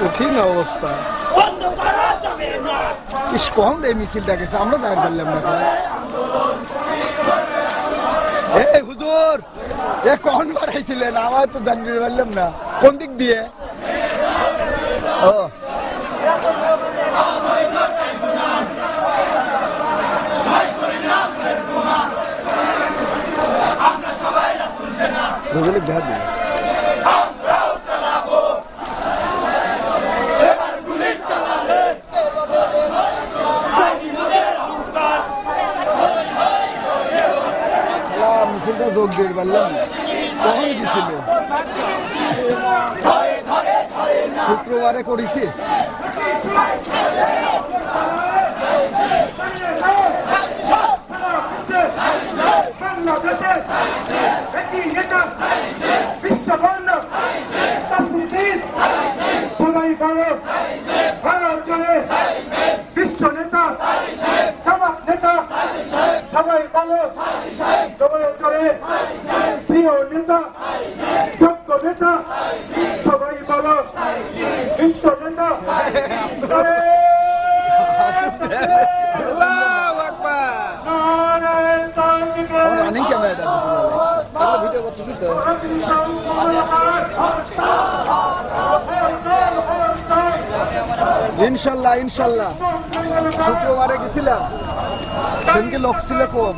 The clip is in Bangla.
কঠিন অবস্থা। ইস কম রে মিছিলটা গেছে, আমরা দাঁড় করলাম না। হুজুর এ কখন বাড়াইছিলেন? আমার তো জানতে পারলাম না কোন দিক দিয়ে। ও ভৌগোলিক দেখা দিই। মিছিলটা যোগ দিয়ে পারলাম কখন গেছিল? শুক্রবারে করেছি। বিশ্ব নেতা জামাত নেতা সবাই বলো, সবাই করে প্রিয় নেতা যোগ্য নেতা সবাই বলো, বিশ্ব নেতা। রানিং ক্যামেরা ভিডিও করতে ইনশাল্লাহ ইনশাল্লাহ। শুক্রবারে গেছিলাম, সেদিনকে লোক ছিল কম।